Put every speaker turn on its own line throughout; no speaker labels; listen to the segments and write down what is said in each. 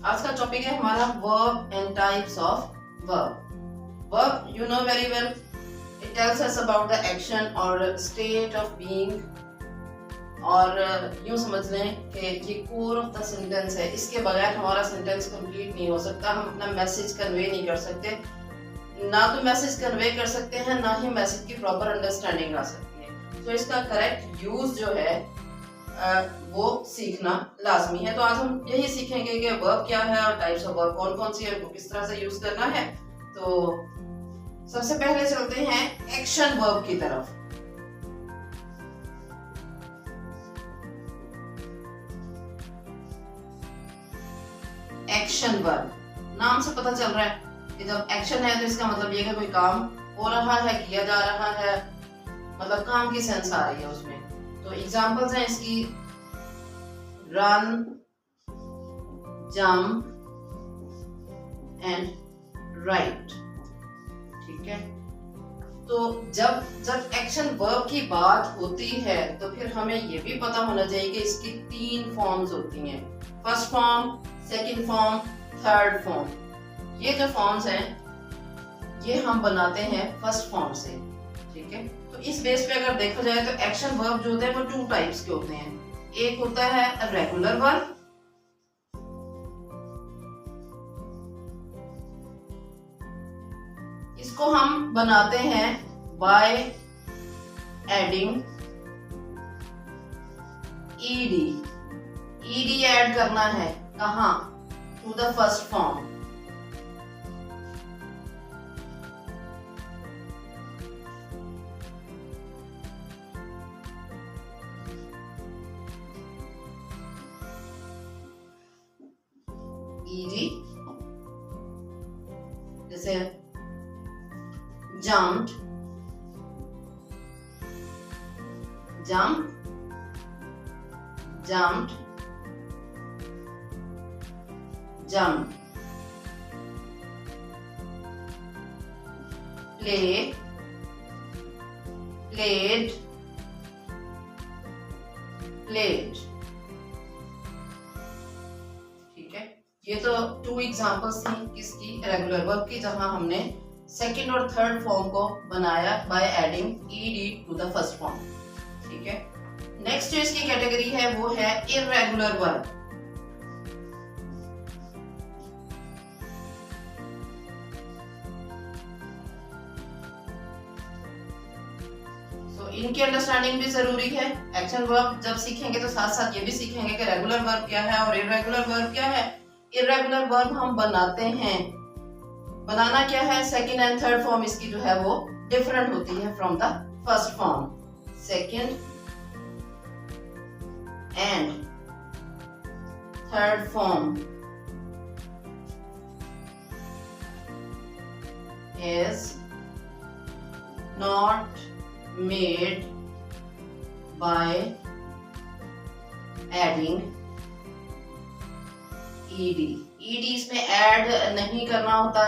आज का टॉपिक है हमारा verb and types of verb. Verb you know very well, it tells us about the action और state of being, और यूं समझ लें कि ये कोर ऑफ द सेंटेंस है। इसके बगैर हमारा सेंटेंस कंप्लीट नहीं हो सकता। हम अपना मैसेज कन्वे नहीं कर सकते, ना तो मैसेज कन्वे कर सकते हैं, ना ही मैसेज की प्रॉपर अंडरस्टैंडिंग आ सकती है। तो इसका करेक्ट यूज जो है वो सीखना लाजमी है। तो आज हम यही सीखेंगे कि वर्ब क्या है और टाइप्स ऑफ वर्ब कौन कौन सी है, उनको किस तरह से यूज करना है। तो सबसे पहले चलते हैं एक्शन वर्ब की तरफ। एक्शन वर्ब, नाम से पता चल रहा है कि जब एक्शन है तो इसका मतलब ये है कोई काम हो रहा है, किया जा रहा है, मतलब काम की सेंस आ रही है उसमें। तो एग्जांपल्स हैं इसकी, रन, जंप एंड राइट। ठीक है, तो जब एक्शन वर्ब की बात होती है तो फिर हमें ये भी पता होना चाहिए कि इसकी 3 फॉर्म्स होती हैं। First form, second form, third form. ये जो फॉर्म्स हैं ये हम बनाते हैं फर्स्ट फॉर्म से। ठीक है, तो इस बेस पे अगर देखा जाए तो एक्शन वर्ब जो होते हैं वो 2 टाइप्स के होते हैं। एक होता है रेगुलर वर्ब, इसको हम बनाते हैं by adding ED. ED add करना है कहां? To the first form. ED जैसे jumped, jump, jumped, jump, play, played, played। ठीक है, ये तो 2 एग्जांपल्स थी किसकी? रेगुलर वर्ब की, जहां हमने सेकेंड और थर्ड फॉर्म को बनाया by adding ED to the first form. ठीक है, नेक्स्ट जो इसकी कैटेगरी है वो है इर्रेगुलर वर्ब। तो इनकी अंडरस्टैंडिंग भी जरूरी है। एक्शन वर्ब जब सीखेंगे तो साथ साथ ये भी सीखेंगे कि रेगुलर वर्ब क्या है और इर्रेगुलर वर्ब क्या है। इर्रेगुलर वर्ब हम बनाते हैं, बनाना क्या है? सेकेंड एंड थर्ड फॉर्म इसकी जो है वो डिफरेंट होती है from the first form. Second and third form is not made by adding ed। ed इसमें ऐड नहीं करना होता।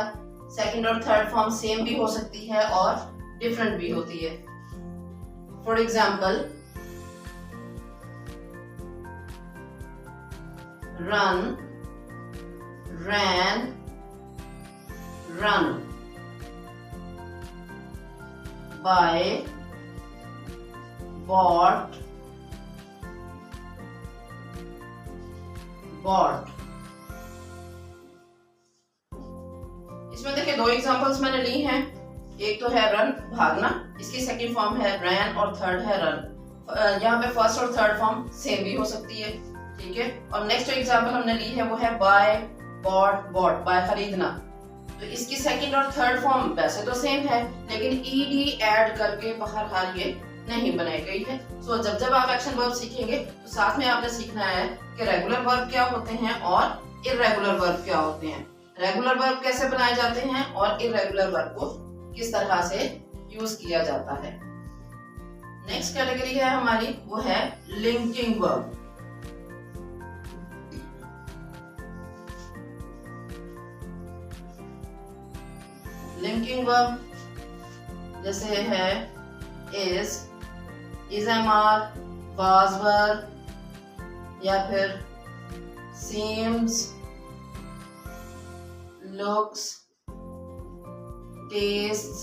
सेकंड और थर्ड फॉर्म सेम भी हो सकती है और डिफरेंट भी होती है। For example, run, ran, run, buy, bought, bought. इसमें देखिए 2 एग्जांपल्स मैंने ली हैं। एक तो है रन, भागना, इसकी सेकंड फॉर्म है रैन और थर्ड है रन। यहाँ पे फर्स्ट और थर्ड फॉर्म सेम भी हो सकती है। ठीक है, और नेक्स्ट जो एग्जांपल हमने ली है वो है बाय, बॉट, बॉट, बाय खरीदना। तो इसकी सेकंड और थर्ड फॉर्म वैसे तो सेम है, लेकिन ईडी ऐड करके बहरहाल ये नहीं बनाई गई है। सो जब आप एक्शन वर्ब सीखेंगे तो साथ में आपने सीखना है कि रेगुलर वर्ब क्या होते हैं और इर्रेगुलर वर्ब क्या होते हैं, रेगुलर वर्ब कैसे बनाए जाते हैं और इर्रेगुलर वर्ब को किस तरह से यूज किया जाता है। नेक्स्ट कैटेगरी है हमारी, वो है लिंकिंग वर्ब। लिंकिंग वर्ब जैसे है is, MR, was, were, या फिर seems, looks, tastes,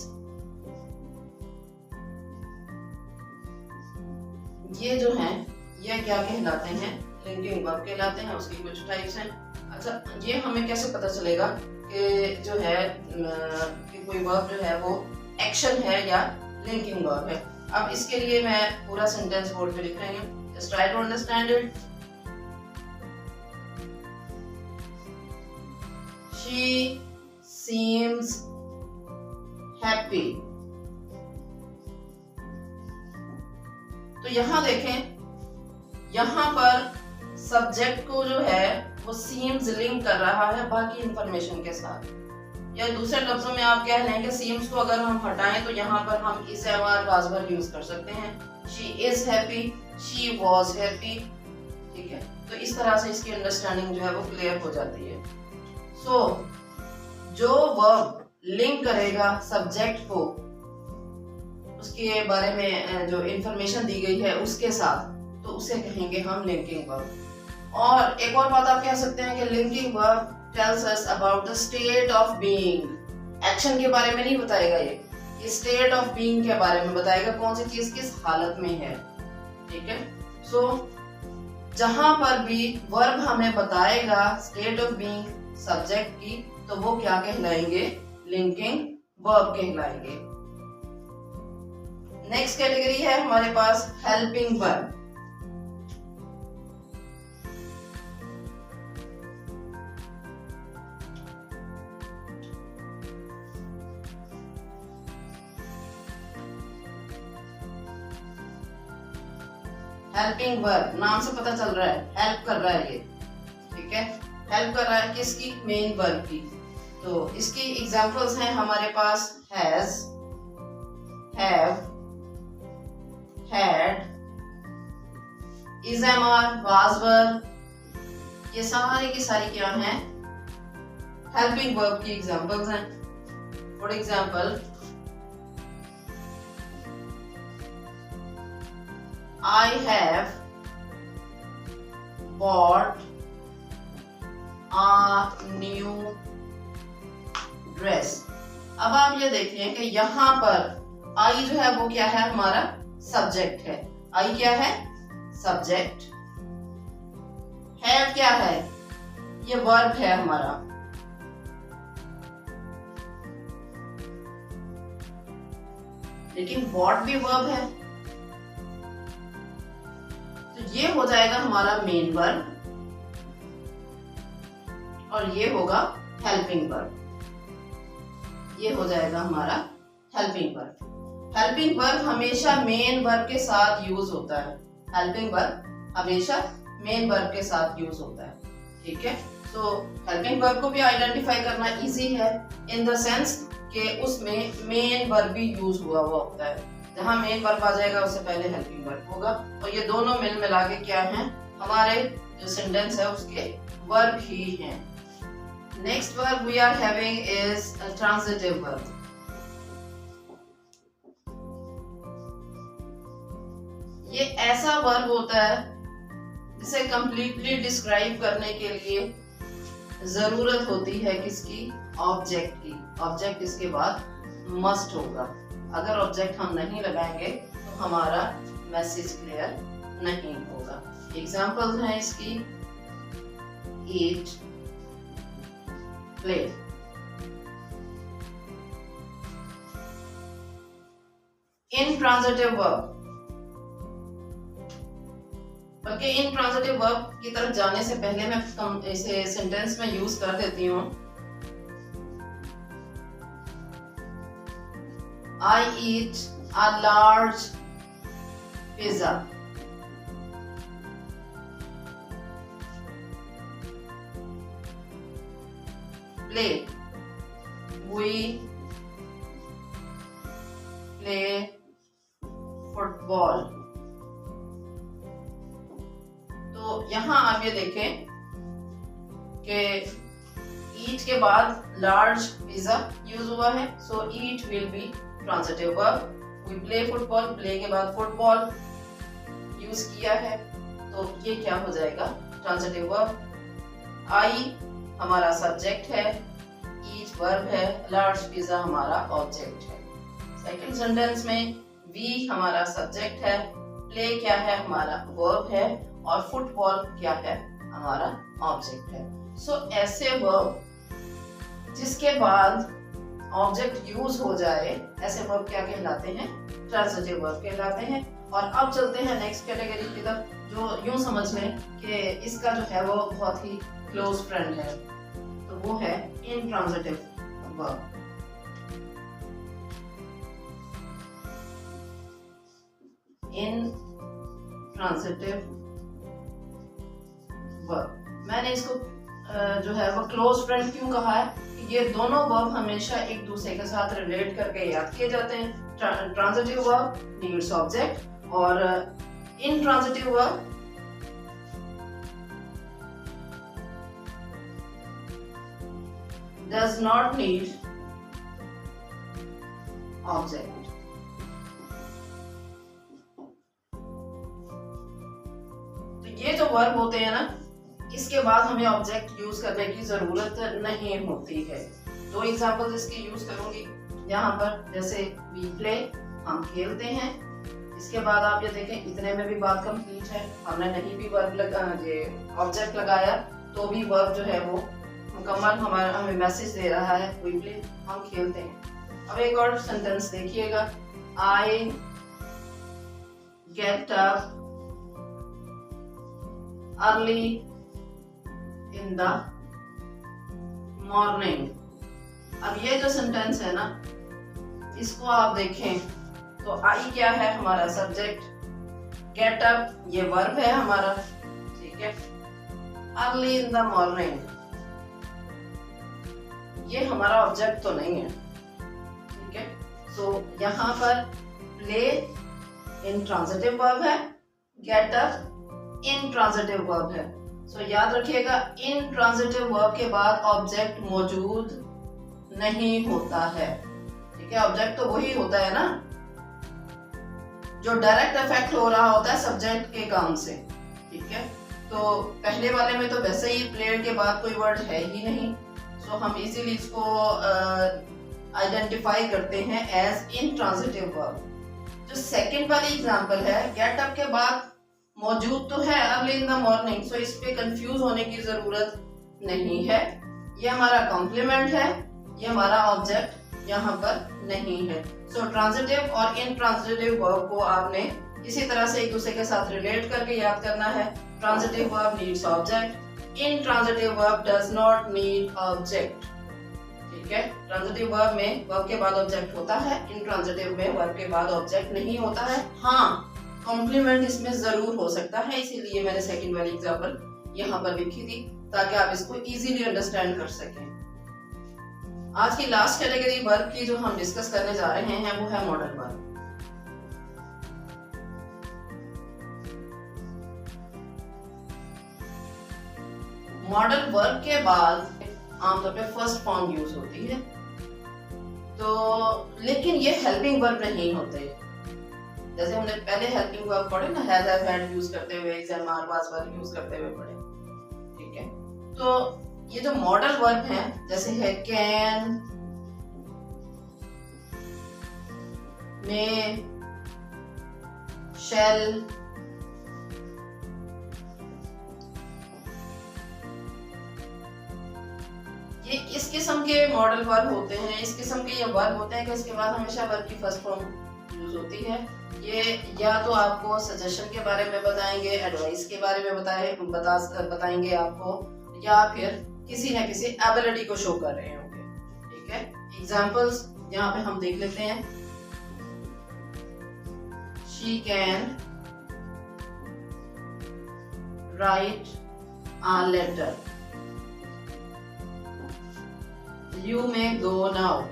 ये जो हैं ये क्या कहलाते हैं? लिंकिंग वर्ब कहलाते हैं। उसकी कुछ टाइप्स हैं। अच्छा, ये हमें कैसे पता चलेगा कि जो है कि कोई वर्ब जो है वो एक्शन है या लिंकिंग वर्ब है? अब इसके लिए मैं पूरा सेंटेंस बोर्ड पे लिख रही हूँ। Just try to understand it. She seems happy. तो यहां देखें, यहां पर सब्जेक्ट को जो है वो सीम्स लिंक कर रहा है बाकी इंफॉर्मेशन के साथ। या दूसरे लफ्जों में आप कह लें कि सीम्स को अगर हम हटाएं तो यहाँ पर हम इस एमआर वाज वर्ब यूज कर सकते हैं। She is happy, she was happy. ठीक है, तो इस तरह से इसकी अंडरस्टैंडिंग जो है वो क्लियर हो जाती है। सो जो वर्ब लिंक करेगा सब्जेक्ट को उसके बारे में जो इंफॉर्मेशन दी गई है उसके साथ, तो उसे कहेंगे हम लिंकिंग वर्ब। और एक और बात आप कह सकते हैं कि linking verb tells us about the state of being. Action के बारे में नहीं बताएगा, ये स्टेट ऑफ बीइंग के बारे में बताएगा, कौन सी चीज किस हालत में है। ठीक है, सो जहां पर भी वर्ब हमें बताएगा स्टेट ऑफ बीइंग सब्जेक्ट की, तो वो क्या कहलाएंगे? लिंकिंग वर्ब कहलाएंगे। नेक्स्ट कैटेगरी है हमारे पास हेल्पिंग वर्ब। हेल्पिंग वर्ब नाम से पता चल रहा है हेल्प कर रहा है ये। ठीक है, हेल्प कर रहा है किसकी? मेन वर्ब की। तो इसकी एग्जांपल्स हैं हमारे पास has, have, had, is am are, was verb. ये सारी की सारी क्या हैं? हेल्पिंग वर्ब की एग्जांपल्स हैं। For example, I have bought a new dress। अब आप ये देखिए कि यहाँ पर आई जो है वो क्या है? हमारा सब्जेक्ट है। आई क्या है? सब्जेक्ट। हैव क्या है? ये वर्ब है हमारा। लेकिन बॉट भी वर्ब है, तो ये हो जाएगा हमारा मेन वर्ब और ये होगा हेल्पिंग वर्ब। ये हो जाएगा हमारा हेल्पिंग वर्ब। हेल्पिंग वर्ब हमेशा मेन वर्ब के साथ यूज होता है। हेल्पिंग वर्ब हमेशा मेन वर्ब के साथ यूज होता है। ठीक है, तो हेल्पिंग वर्ब को भी आइडेंटिफाई करना इजी है इन द सेंस कि उसमें मेन वर्ब भी यूज हुआ होता है। जहां मेन वर्ब आ जाएगा उससे पहले हेल्पिंग वर्ब होगा, और ये दोनों मिल मिला के क्या हैं? हमारे जो सेंटेंस है उसके वर्ब ही हैं। Next verb we are having is transitive verb. ये ऐसा वर्ब होता है जिसे कंप्लीटली डिस्क्राइब करने के लिए जरूरत होती है किसकी? ऑब्जेक्ट की। ऑब्जेक्ट इसके बाद मस्ट होगा। अगर ऑब्जेक्ट हम नहीं लगाएंगे तो हमारा मैसेज क्लियर नहीं होगा। एग्जांपल्स हैं इसकी ईट, प्ले। इनट्रांजिटिव वर्ब, बल्कि इनट्रांजिटिव वर्ब की तरफ जाने से पहले मैं इसे सेंटेंस में यूज कर देती हूँ। I eat a large pizza. Play. We play football. तो यहाँ आप ये देखें कि eat के बाद large pizza यूज हुआ है, so eat will be transitive verb. we play football, play के बाद फुटबॉल यूज किया है, तो ये क्या हो जाएगा? Transitive verb. आई हमारा सब्जेक्ट है, ईच वर्ब है, लार्ज पिज्जा हमारा ऑब्जेक्ट है। सेकंड सेंटेंस में वी हमारा सब्जेक्ट है, प्ले क्या है हमारा वर्ब है और फुटबॉल क्या है हमारा ऑब्जेक्ट है। सो ऐसे वर्ब जिसके बाद ऑब्जेक्ट यूज हो जाए, ऐसे वर्ब क्या कहलाते हैं? ट्रांजिटिव वर्ब कहलाते हैं। और अब चलते हैं नेक्स्ट कैटेगरी की तरफ, जो यूं समझ लें कि इसका जो है वो बहुत ही क्लोज फ्रेंड है, तो वो है इनट्रांजिटिव वर्ब। इनट्रांजिटिव वर्ब, मैंने इसको जो है वो क्लोज फ्रेंड क्यों कहा है कि ये दोनों वर्ब हमेशा एक दूसरे के साथ रिलेट करके याद किए जाते हैं। ट्रांजिटिव वर्ब नीड्स ऑब्जेक्ट और intransitive verb does not need object। तो ये जो वर्ब होते हैं ना, इसके बाद हमें ऑब्जेक्ट यूज करने की जरूरत नहीं होती है। दो एग्जांपल्स इसके यूज करूंगी यहाँ पर, जैसे वी प्ले हम खेलते हैं। इसके बाद आप ये देखें इतने में भी बात कंप्लीट है, हमने नहीं भी वर्ब ऑब्जेक्ट लगाया तो भी वर्ब जो है वो मुकम्मल हमारा हमें मैसेज दे रहा है, वी प्ले हम खेलते हैं। अब एक और सेंटेंस देखिएगा, I get up early in the morning. अब ये जो सेंटेंस है ना, इसको आप देखें तो आई क्या है हमारा सब्जेक्ट, गेट अप ये वर्ब है हमारा, ठीक है। अर्ली इन द मॉर्निंग ये हमारा ऑब्जेक्ट तो नहीं है, ठीक है। सो यहाँ पर प्ले इनट्रांजिटिव वर्ब है, गेट अप इनट्रांजिटिव वर्ब है। सो याद रखिएगा इनट्रांजिटिव वर्ब के बाद ऑब्जेक्ट मौजूद नहीं होता है, ठीक है। ऑब्जेक्ट तो वही होता है ना जो डायरेक्ट इफेक्ट हो रहा होता है सब्जेक्ट के काम से, ठीक है। तो पहले वाले में तो वैसे ही प्ले के बाद कोई वर्ड है ही नहीं, सो हम इजीली इसको आइडेंटिफाई करते हैं एज इनट्रांजिटिव वर्ब। जो सेकंड वाली एग्जांपल है, गेट अप के बाद मौजूद तो है अर्ली इन द मॉर्निंग, सो इस पे कंफ्यूज होने की जरूरत नहीं है। ये हमारा कॉम्प्लीमेंट है, ये हमारा ऑब्जेक्ट यहाँ पर नहीं है। सो ट्रांजिटिव और इनट्रांजिटिव वर्ब को आपने इसी तरह से एक दूसरे के साथ रिलेट करके याद करना है। Transitive verb needs object, intransitive verb does not need object, ठीक है। ट्रांजिटिव वर्ब में वर्ब के बाद ऑब्जेक्ट होता है, इनट्रांजिटिव में वर्ब के बाद ऑब्जेक्ट नहीं होता है। हाँ, कॉम्प्लीमेंट इसमें जरूर हो सकता है, इसीलिए मैंने सेकंड वाली एग्जांपल यहाँ पर लिखी थी ताकि आप इसको इजीली अंडरस्टैंड कर सकें। आज की लास्ट कैटेगरी वर्ब की जो हम डिस्कस करने जा रहे हैं वो है मॉडल वर्ब। मॉडल वर्ब के बाद आमतौर पे फर्स्ट फॉर्म यूज होती है, तो लेकिन ये हेल्पिंग वर्ब नहीं होते। जैसे हमने पहले हेल्पिंग वर्ब पढ़े ना, हैज हैव हैड यूज करते हुए, is and are was verb use करते हुए पढ़े, ठीक है। तो ये जो मॉडल वर्ब हैं जैसे है कैन, मे, शैल, ये इस किस्म के मॉडल वर्ब होते हैं। इस किस्म के ये वर्ब होते हैं कि इसके बाद हमेशा वर्ब की फर्स्ट फॉर्म यूज होती है। ये या तो आपको सजेशन के बारे में बताएंगे, एडवाइस के बारे में बताएंगे आपको, या फिर किसी न किसी एबिलिटी को शो कर रहे होंगे, ठीक है। एग्जांपल्स यहाँ पे हम देख लेते हैं। She can write a letter, you may go now.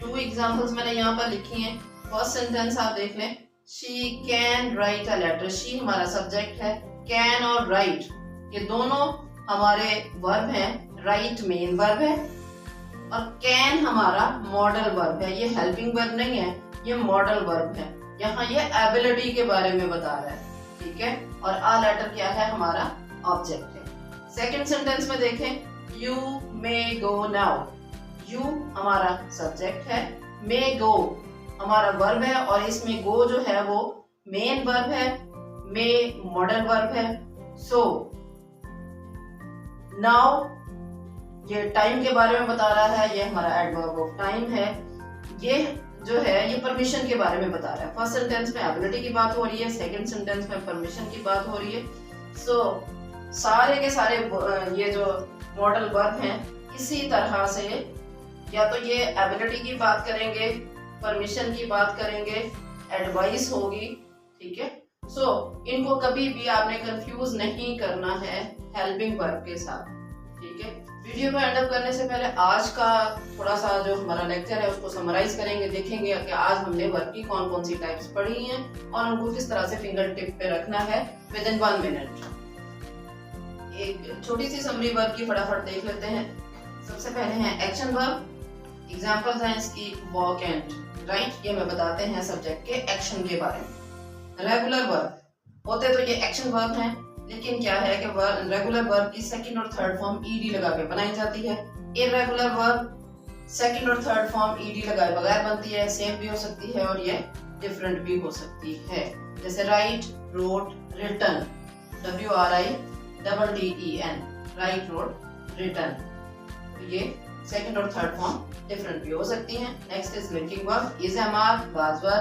Two examples मैंने यहाँ पर लिखी हैं। फर्स्ट सेंटेंस आप देख लें, she can write a letter, she हमारा सब्जेक्ट है, कैन और राइट ये दोनों हमारे वर्ब हैं। राइट मेन वर्ब है और कैन हमारा मॉडल वर्ब है। ये हेल्पिंग वर्ब नहीं है, ये मॉडल वर्ब है। यहाँ ये एबिलिटी के बारे में बता रहा है, ठीक है। और अ लेटर क्या है हमारा ऑब्जेक्ट है। सेकंड सेंटेंस में देखें, you may go now. You हमारा सब्जेक्ट है, मे गो हमारा वर्ब है, और इसमें गो जो है वो मेन वर्ब है, मे मॉडल वर्ब है। सो नाउ ये टाइम के बारे में बता रहा है, ये हमारा एडवर्ब ऑफ टाइम है। ये जो है ये परमिशन के बारे में बता रहा है। फर्स्ट सेंटेंस में एबिलिटी की बात हो रही है, सेकंड सेंटेंस में परमिशन की बात हो रही है। सो सारे के सारे ये जो मॉडल वर्ब हैं इसी तरह से या तो ये एबिलिटी की बात करेंगे, परमिशन की बात करेंगे, एडवाइस होगी, ठीक है। सो इनको कभी भी आपने कंफ्यूज नहीं करना है हेल्पिंग वर्ब के साथ, ठीक है। वीडियो को एंड अप करने से पहले आज का थोड़ा सा जो हमारा लेक्चर है उसको समराइज करेंगे, देखेंगे कि आज हमने वर्ब की कौन कौन सी टाइप्स पढ़ी हैं और उनको किस तरह से फिंगर टिप पे रखना है विद इन 1 मिनट। एक छोटी सी समरी वर्ब की फटाफट देख लेते हैं। सबसे पहले है एक्शन वर्ब। एग्जांपल्स हैं इसकी वॉक एंड राइट, ये हमें बताते हैं सब्जेक्ट के एक्शन के बारे में। रेगुलर वर्ब होते तो ये एक्शन वर्ब हैं, लेकिन क्या है कि रेगुलर वर्ब की सेकंड और थर्ड फॉर्म ईडी लगा के बनाई जाती है। इररेगुलर वर्ब सेकंड और थर्ड फॉर्म ईडी लगाए बगैर बनती है, सेम भी हो सकती है और ये डिफरेंट भी हो सकती है। जैसे write, wrote, written, WRITTEN, write, wrote, written. ये सेकंड और थर्ड फॉर्म डिफरेंट भी हो सकती हैं। Next is linking verb, is, am, are, was, were,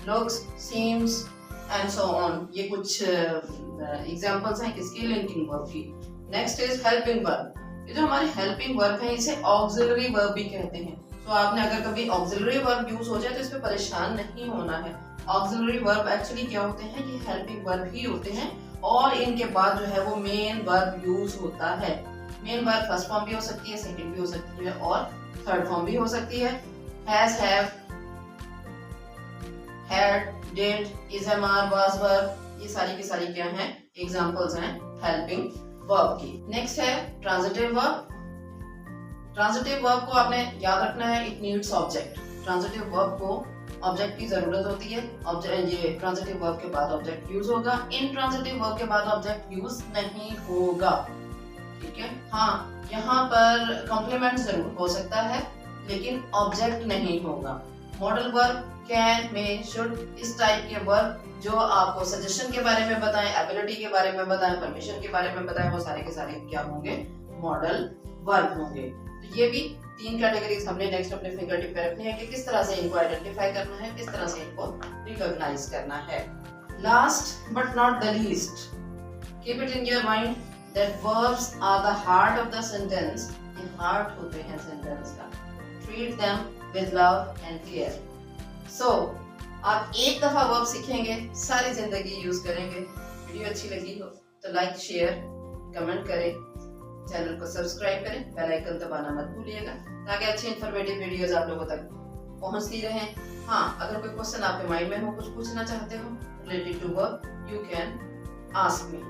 looks, seems and so on. ये कुछ एग्जांपल्स हैं किसकी, लिंकिंग वर्ब की। Next is helping verb. ये जो हमारे हेल्पिंग वर्ब है इसे ऑक्सिलरी वर्ब भी कहते हैं। तो आपने अगर कभी ऑक्सिलरी वर्ब यूज हो जाए तो इस पे परेशान नहीं होना है। ऑक्सिलरी वर्ब एक्चुअली क्या होते हैं, ये हेल्पिंग वर्ब ही होते हैं और इनके बाद जो है वो मेन वर्ब यूज होता है। मेन वर्ब फर्स्ट फॉर्म भी हो सकती है, सेकंड भी हो सकती है और थर्ड फॉर्म भी हो सकती है। Has, have, had, did, is, am, are, was, were, ये सारी की सारी क्या हैं, एग्जांपल्स हैं हेल्पिंग वर्ब की। नेक्स्ट है ट्रांजिटिव वर्ब। ट्रांजिटिव वर्ब को आपने याद रखना है, it needs object. Transitive verb को ऑब्जेक्ट की जरूरत होती है। ये ट्रांजिटिव वर्ब के बाद ऑब्जेक्ट यूज होगा, इंट्रांजिटिव वर्ब के बाद ऑब्जेक्ट यूज नहीं होगा, ठीक है। हाँ, यहाँ पर कॉम्प्लीमेंट जरूर हो सकता है लेकिन ऑब्जेक्ट नहीं होगा। Modal verb can, may, should, इस टाइप के वर्ब जो आपको सजेशन के बारे में बताएं, एबिलिटी के बारे में बताएं, परमिशन के बारे में बताएं, वो सारे के सारे क्या होंगे, मॉडल वर्ब होंगे। तो ये भी 3 कैटेगरीज हमने नेक्स्ट अपने फिंगर टिप पे रखनी है कि किस तरह से इनको आइडेंटिफाई करना है, किस तरह से इनको रिकॉग्नाइज करना है। Last but not the least, keep it in your mind that verbs are the heart of the sentence. ये हार्ट होते हैं सेंटेंस का। Treat them with love and care. So आप एक दफा वर्ब सीखेंगे, सारी जिंदगी यूज करेंगे। वीडियो अच्छी लगी हो तो लाइक, शेयर, कमेंट करें, चैनल को सब्सक्राइब करें, बेल आइकन दबाना मत भूलिएगा ताकि अच्छी इंफॉर्मेटिव वीडियोस आप लोगों तक पहुंचती रहें। हाँ, अगर कोई क्वेश्चन आपके माइंड में हो, कुछ पूछना चाहते हो related to verb, you can ask me.